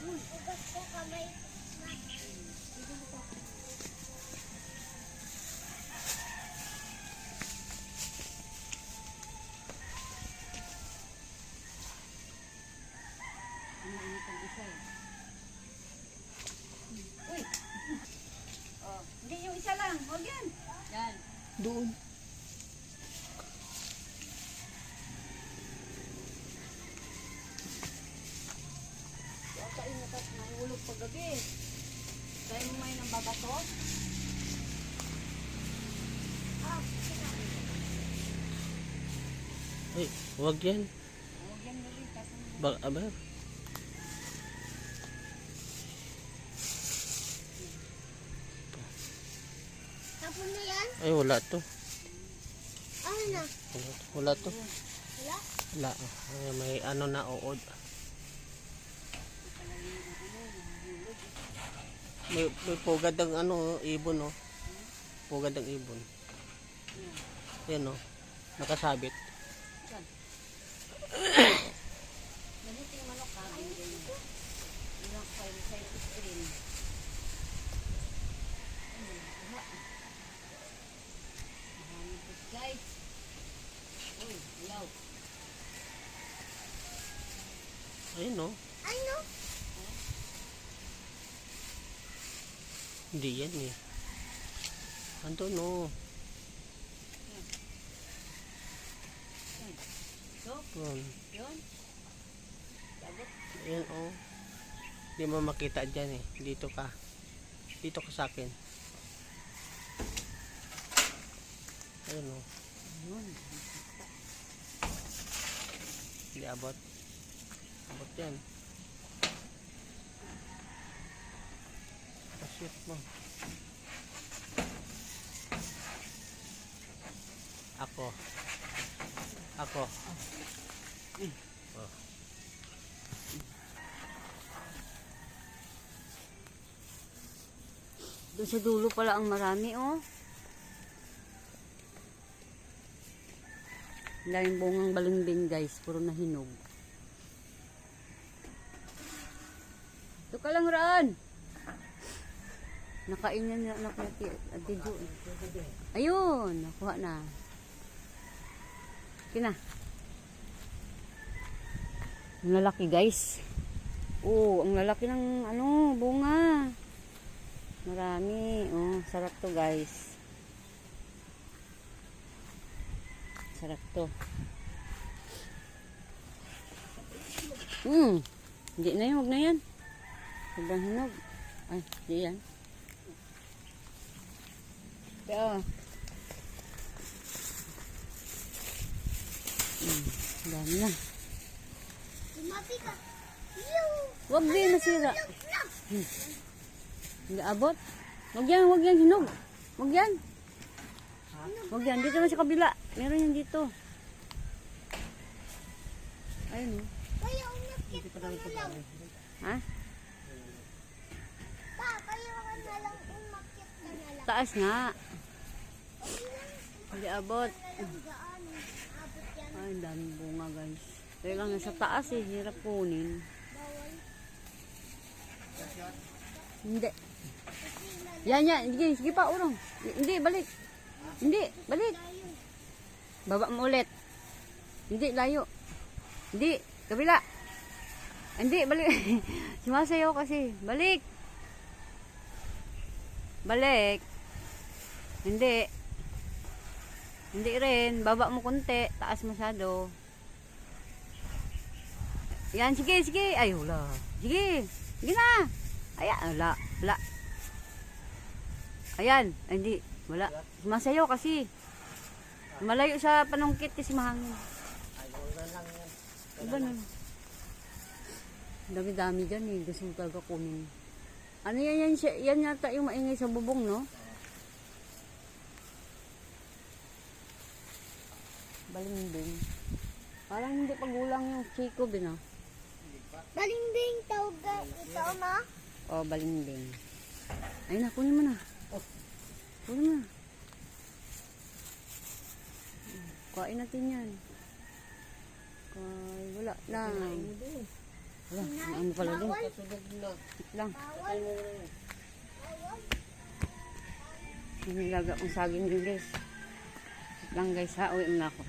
Ugas ko kamay. Uy! Oh, hindi yung isa lang. Huwag yan. Yan. Doon. Kain na tapos nahulog paggabi. Kaya mo may nang babato? Ay, huwag yan. Huwag yan nili. Aba. Tapon na yan? Ay, wala to. Ano na? Wala to. Wala? Wala. Ay, may ano na uod. May pugad ang ano, ibon, oh. Pugad ang ibon. Yan, oh. Nakasabit. Ganito yung manok ha. Ilang sa screen. Guys. Uy, ilaw. Ayun, oh. Ano? Hindi yan, eh. Andun, oh. So, Yun. yun. Sabot. Ayan, oh. Hindi mo makita dyan, eh. Dito ka. Dito ka sa akin. Ayun, oh. Yun. Hindi abot. Abot yan. Shoot mo. Ako. Oh. Doon sa dulo pala ang marami, oh. Daming bungang balimbing, guys. Puro na hinog. Ito ka lang, Ran. Nakain niya na Atijo. Ayun, nakuha na. Kina. Ang lalaki, guys. Oh, ang lalaki ng ano, bunga. Marami. Oh, sarap to, guys. Sarap to. Hindi na yun, huwag na yan. Sobrang hinog. Ay, hindi yan. Kaya, dami na. Tumapi ka. Yo! Huwag din masira. Hindi abot. Huwag yan hinog. Huwag yan. Huwag yan. Dito naman sa kabila. Meron yan dito. Ayun. Kaya umakit ka na lang. Ha? Pa, kaya ka na lang umakit ka na lang. Taas nga. Hindi abot. Gaan, abot yan. Ay, ang daming bunga, guys. Kaya lang nasa taas eh. Hirap kunin. Bawal. Hindi. Yan. Sige pa, urong. Hindi, balik. Hindi, balik. Baba mo ulit. Hindi, layo. Hindi, kabila. Hindi, balik. Sumasayaw kasi. Balik. Balik. Hindi. Hindi rin. Baba mo konti. Taas masyado. Yan, sige. Ay, wala. Sige. Sige na. Ayan, wala. Ayan, hindi. Wala. Sumasayaw kasi. Malayo sa panungkit kasi mahangin. Iba na. Dami-dami dyan eh. Gusto mo talaga kunin. Ano yan? Yan yata yung maingay sa bubong, no? Balimbing. Parang hindi pagulang yung Chico din, no? Balimbing tawag ka ito, ma? O, balimbing. Ay na, kunin mo na. Kunin mo na. Kain natin yan. Wala na. Wala, ang ano pala din. Kasunod na. Wait lang. Patay mo muna yun. Yung nilaga kong saging din guys. Wait lang guys ha, uwi na ako.